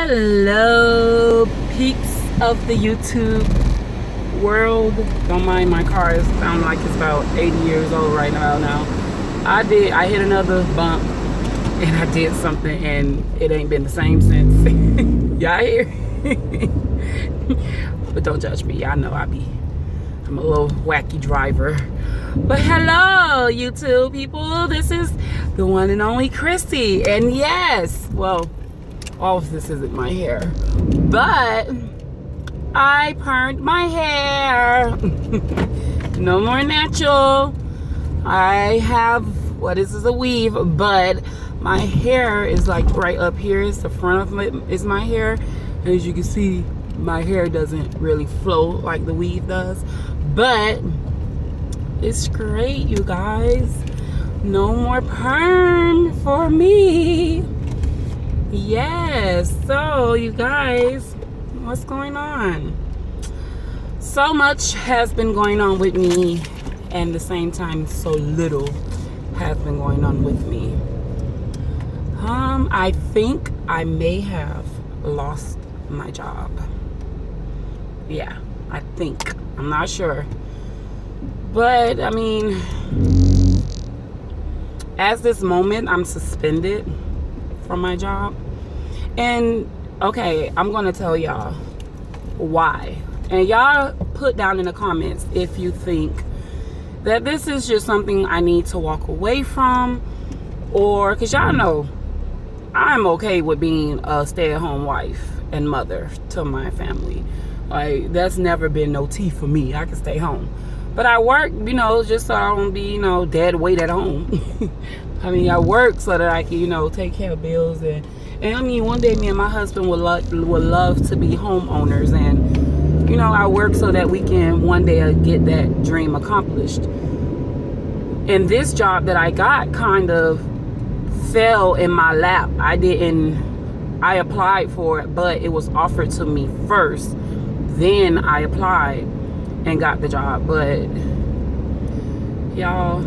Hello, peeps of the YouTube world. Don't mind my car. It sounds like it's about 80 years old right now. I hit another bump and I did something and it ain't been the same since. Y'all hear? But don't judge me. Y'all know I'm a little wacky driver. But hello, YouTube people. This is the one and only Christy. And yes, well, all of this isn't my hair, but I permed my hair. No more natural. I have, what is this, a weave, but my hair is like right up here. It's the front of it is my hair. And as you can see, my hair doesn't really flow like the weave does, but it's great, you guys. No more perm for me. Yes, so you guys, what's going on? So much has been going on with me, and at the same time, so little has been going on with me. I think I may have lost my job. Yeah, I think. I'm not sure. But, I mean, at this moment, I'm suspended from my job. And, okay, I'm going to tell y'all why. And y'all put down in the comments if you think that this is just something I need to walk away from. Or, because y'all know, I'm okay with being a stay-at-home wife and mother to my family. Like, that's never been no tea for me. I can stay home. But I work, you know, just so I don't be, you know, dead weight at home. I mean, I work so that I can, you know, take care of bills. And I mean, one day me and my husband would love to be homeowners. And, you know, I work so that we can one day get that dream accomplished. And this job that I got kind of fell in my lap. I applied for it, but it was offered to me first. Then I applied and got the job. But y'all,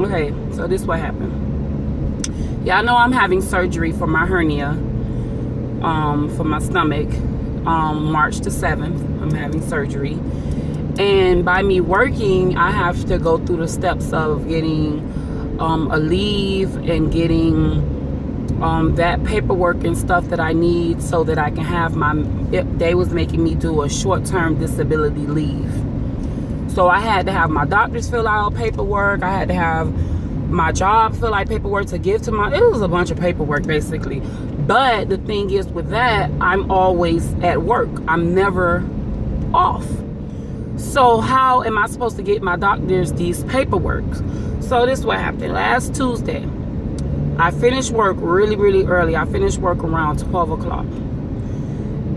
okay, so this is what happened. Y'all know I'm having surgery for my hernia, for my stomach, March the 7th. I'm having surgery. And by me working, I have to go through the steps of getting a leave and getting that paperwork and stuff that I need so that I can have they was making me do a short-term disability leave. So I had to have my doctors fill out paperwork. I had to have my job fill out paperwork to give to it was a bunch of paperwork basically. But the thing is with that, I'm always at work. I'm never off. So how am I supposed to get my doctors these paperwork? So this is what happened. Last Tuesday, I finished work really, really early. I finished work around 12 o'clock.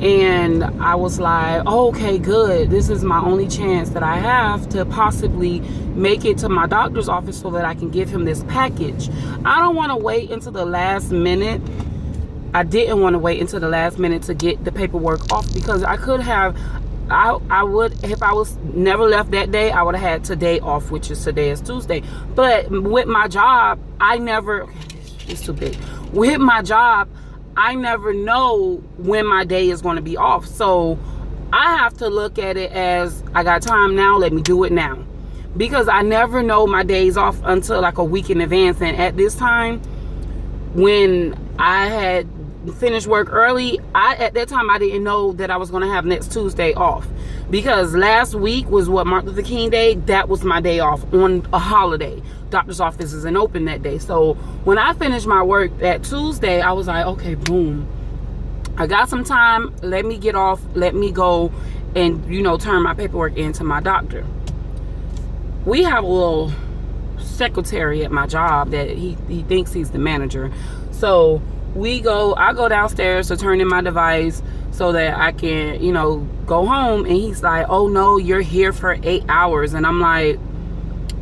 And I was like, oh, okay, good. This is my only chance that I have to possibly make it to my doctor's office so that I can give him this package. I don't want to wait until the last minute. I didn't want to wait until the last minute to get the paperwork off, because I could have, I would, if I was never left that day, I would have had today off, which is today is Tuesday. But with my job, it's too big. With my job, I never know when my day is going to be off. So I have to look at it as, I got time now, let me do it now. Because I never know my days off until like a week in advance. And at this time, when I had finished work early, at that time I didn't know that I was going to have next Tuesday off. Because last week was what, Martin Luther King Day? That was my day off on a holiday. Doctor's office isn't open that day. So when I finished my work that Tuesday, I was like, okay, boom, I got some time, let me get off, let me go and, you know, turn my paperwork into my doctor. We have a little secretary at my job that he thinks he's the manager. So I go downstairs to turn in my device so that I can, you know, go home. And he's like, oh no, you're here for 8 hours. And I'm like,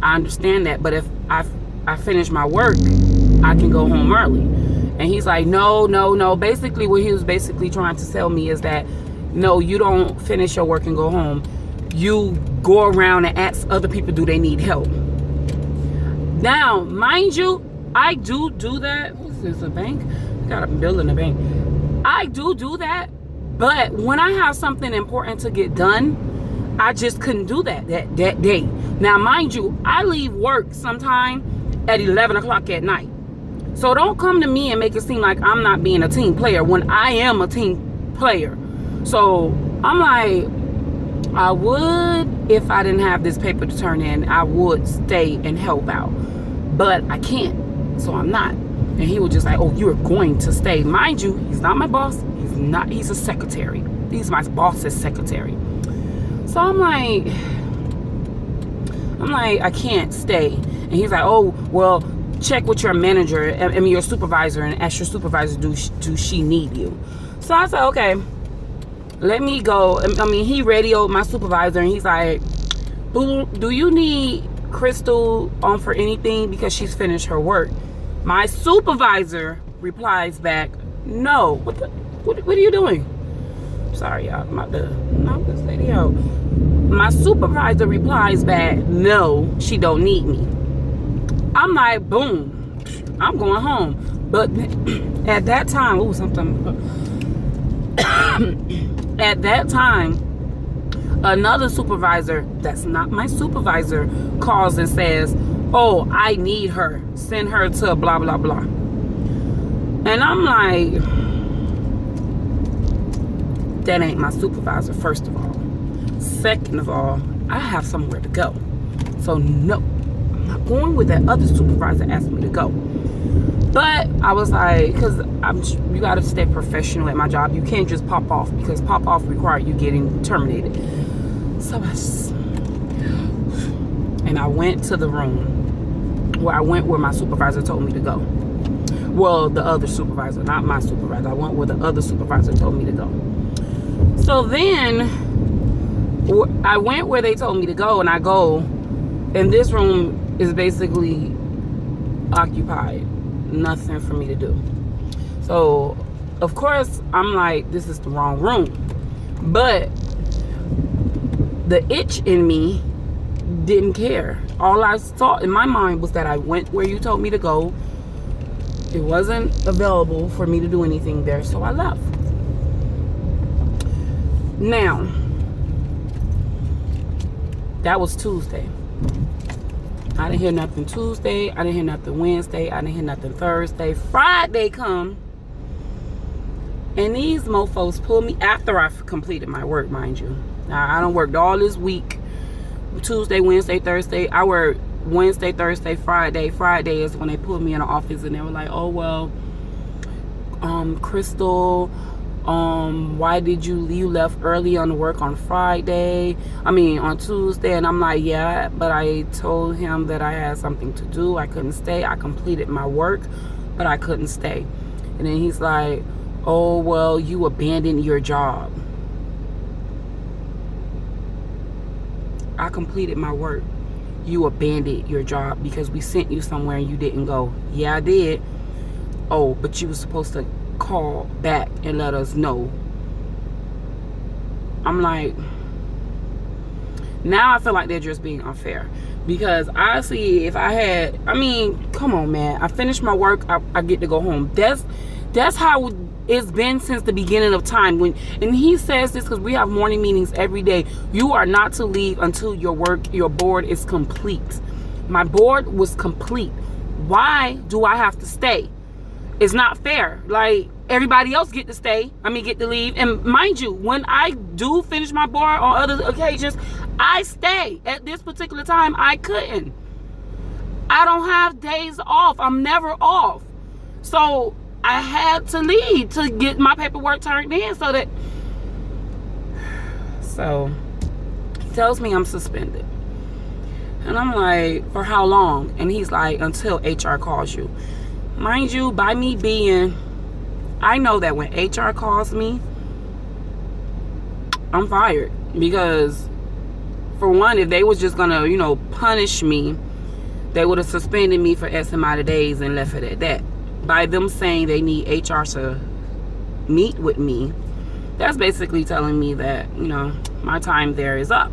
I understand that, but if I finish my work, I can go home early. And he's like, no. Basically, what he was basically trying to tell me is that, no, you don't finish your work and go home. You go around and ask other people, do they need help? Now, mind you, I do that. What is this, a bank? I got a bill in the bank. I do that, but when I have something important to get done, I just couldn't do that day. Now, mind you, I leave work sometime at 11 o'clock at night. So don't come to me and make it seem like I'm not being a team player when I am a team player. So I'm like, I would, if I didn't have this paper to turn in, I would stay and help out. But I can't, so I'm not. And he was just like, oh, you're going to stay. Mind you, he's not my boss. He's a secretary. He's my boss's secretary. So I'm like, I can't stay. And he's like, oh, well, check with your manager, I mean your supervisor, and ask your supervisor, do she need you? So I said, okay, let me go. I mean, he radioed my supervisor, and he's like, do you need Crystal on for anything because she's finished her work? My supervisor replies back, no. What are you doing? Sorry, y'all. I'm about to knock this lady out. My supervisor replies back, no, she don't need me. I'm like, boom, I'm going home. But at that time, at that time, another supervisor that's not my supervisor calls and says, oh, I need her. Send her to blah, blah, blah. And I'm like, that ain't my supervisor, first of all. Second of all, I have somewhere to go. So no, I'm not going where that other supervisor asked me to go. But I was like, because you got to stay professional at my job. You can't just pop off, because pop off requires you getting terminated. So and I went to the room where my supervisor told me to go. Well, the other supervisor, not my supervisor. I went where the other supervisor told me to go. So then I went where they told me to go, and I go, and this room is basically occupied. Nothing for me to do. So, of course, I'm like, this is the wrong room. But the itch in me didn't care. All I thought in my mind was that I went where you told me to go. It wasn't available for me to do anything there, so I left. Now, that was Tuesday. I didn't hear nothing Tuesday. I didn't hear nothing Wednesday. I didn't hear nothing Thursday. Friday come, and these mofos pulled me after I completed my work, mind you. Now, I done worked all this week. Tuesday, Wednesday, Thursday. I worked Wednesday, Thursday, Friday. Friday is when they pulled me in the office, and they were like, oh, well, Crystal, why did you left early on work on Friday? I mean, on Tuesday. And I'm like, yeah, but I told him that I had something to do. I couldn't stay. I completed my work, but I couldn't stay. And then he's like, oh, well, you abandoned your job. I completed my work. You abandoned your job because we sent you somewhere and you didn't go. Yeah, I did. Oh, but you were supposed to call back and let us know. I'm like, now I feel like they're just being unfair, because honestly, if I had, I mean, come on, man, I finished my work, I get to go home. That's how it's been since the beginning of time. And he says this because we have morning meetings every day. You are not to leave until your board is complete. My board was complete. Why do I have to stay? It's not fair. Like, everybody else get to leave. And mind you, when I do finish my board on other occasions, I stay. At this particular time, I couldn't. I don't have days off. I'm never off. So I had to leave to get my paperwork turned in so he tells me I'm suspended. And I'm like, for how long? And he's like, until HR calls you. Mind you, by me being, I know that when HR calls me, I'm fired. Because, for one, if they was just gonna, punish me, they would have suspended me for X amount of days and left it at that. By them saying they need HR to meet with me, that's basically telling me that, my time there is up.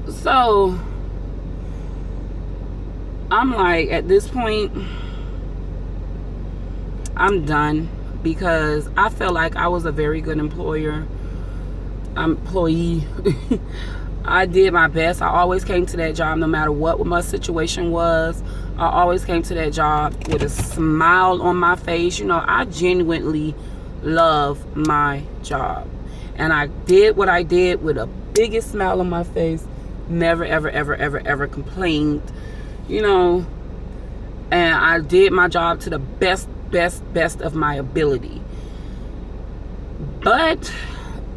So, I'm like, at this point, I'm done. because I felt like I was a very good employee. I did my best. I always came to that job no matter what my situation was. I always came to that job with a smile on my face. You know, I genuinely love my job. And I did what I did with a biggest smile on my face. Never, ever, ever, ever, ever complained. You know, and I did my job to the best of my ability. But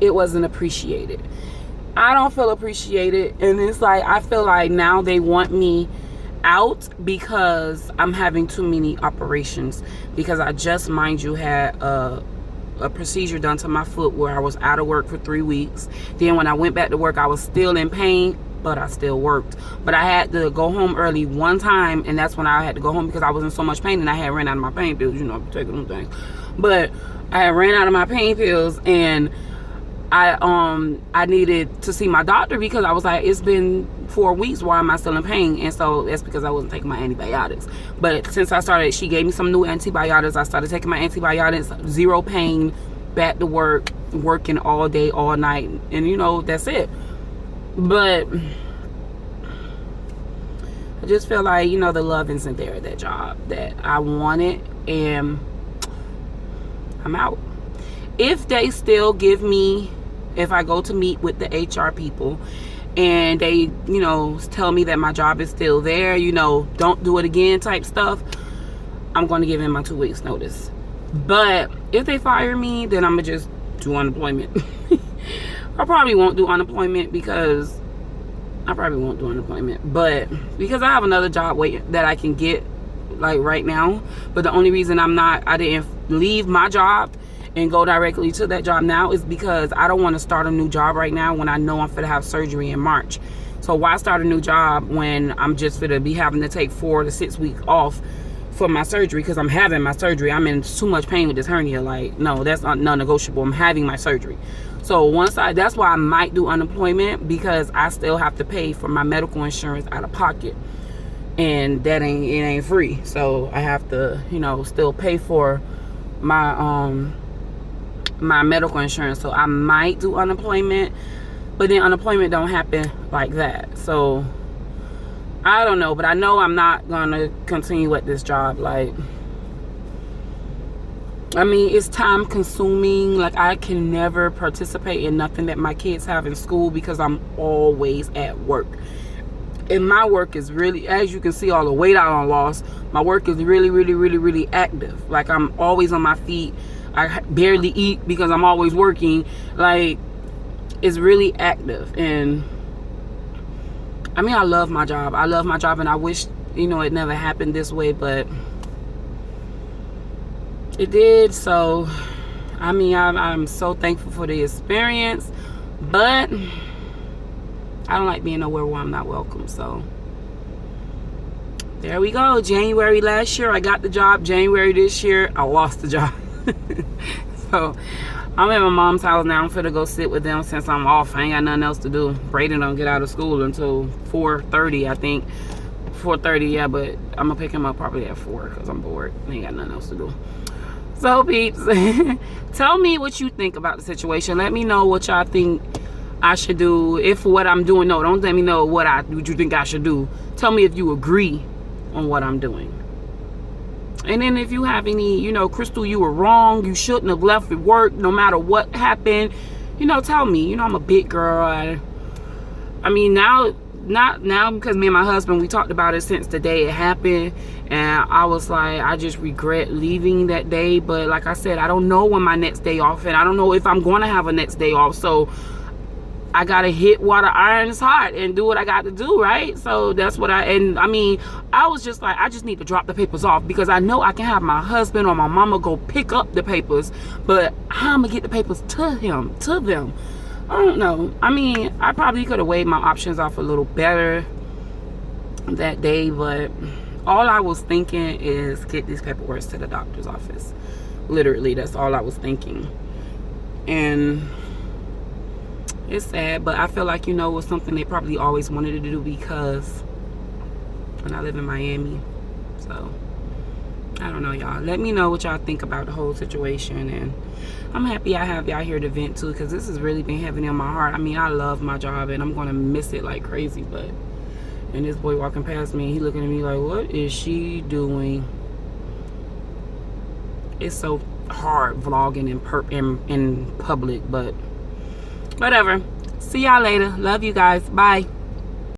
it wasn't appreciated. I don't feel appreciated, and it's like I feel like now they want me out because I'm having too many operations, because I just, mind you, had a procedure done to my foot where I was out of work for 3 weeks. Then when I went back to work, I was still in pain, but I still worked. But I had to go home early one time, and that's when I had to go home because I was in so much pain and I had ran out of my pain pills. You know, I'm taking them things, but I had ran out of my pain pills, and I needed to see my doctor because I was like, it's been 4 weeks, why am I still in pain? And so that's because I wasn't taking my antibiotics. But since I started, she gave me some new antibiotics. I started taking my antibiotics, zero pain, back to work, working all day, all night, and you know, that's it. But I just feel like, you know, the love isn't there at that job that I wanted, and I'm out. If they still give me, if I go to meet with the HR people and they, you know, tell me that my job is still there, you know, don't do it again type stuff, I'm going to give in my 2 weeks notice. But if they fire me, then I'm going to just do unemployment. I probably won't do unemployment because but because I have another job that I can get like right now. But the only reason I didn't leave my job and go directly to that job now is because I don't want to start a new job right now when I know I'm gonna have surgery in March. So why start a new job when I'm just gonna be having to take 4 to 6 weeks off for my surgery? Because I'm having my surgery. I'm in too much pain with this hernia. Like, no, that's not non-negotiable. I'm having my surgery. So that's why I might do unemployment, because I still have to pay for my medical insurance out of pocket, and it ain't free. So I have to, you know, still pay for my my medical insurance. So I might do unemployment, but then unemployment don't happen like that. So I don't know, but I know I'm not gonna continue at this job. Like, I mean, it's time consuming. Like, I can never participate in nothing that my kids have in school because I'm always at work. And my work is really, as you can see all the weight I done lost, my work is really, really, really, really active. Like, I'm always on my feet. I barely eat because I'm always working. Like, it's really active. And I mean, I love my job. I love my job, and I wish, you know, it never happened this way, but it did. So I mean, I'm so thankful for the experience, but I don't like being nowhere where I'm not welcome. So there we go. January last year I got the job. January this year I lost the job. So I'm at my mom's house now. I'm finna go sit with them since I'm off. I ain't got nothing else to do. Brayden don't get out of school until 4:30, I think. 4:30, yeah, but I'm gonna pick him up probably at 4 because I'm bored. I ain't got nothing else to do. So peeps, tell me what you think about the situation. Let me know what y'all think I should do. If what I'm doing, no, don't let me know what you think I should do. Tell me if you agree on what I'm doing. And then if you have any, you know, Crystal, you were wrong, you shouldn't have left at work no matter what happened, you know, tell me. You know, I'm a big girl. I mean, not now, because me and my husband, we talked about it since the day it happened, and I was like, I just regret leaving that day. But like I said, I don't know when my next day off, and I don't know if I'm going to have a next day off. So I gotta hit while the iron is hot and do what I got to do, right? So that's what I mean, I was just like, I just need to drop the papers off, because I know I can have my husband or my mama go pick up the papers, but how am I gonna get the papers to them? I don't know. I mean, I probably could have weighed my options off a little better that day, but all I was thinking is get these paperwork to the doctor's office. Literally, that's all I was thinking. And it's sad, but I feel like, you know, it was something they probably always wanted to do, because when I live in Miami. So I don't know, y'all. Let me know what y'all think about the whole situation. And I'm happy I have y'all here to vent too, because this has really been heavy on my heart. I mean, I love my job and I'm going to miss it like crazy. But, and this boy walking past me, he looking at me like, what is she doing? It's so hard vlogging in public, but whatever. See y'all later. Love you guys. Bye.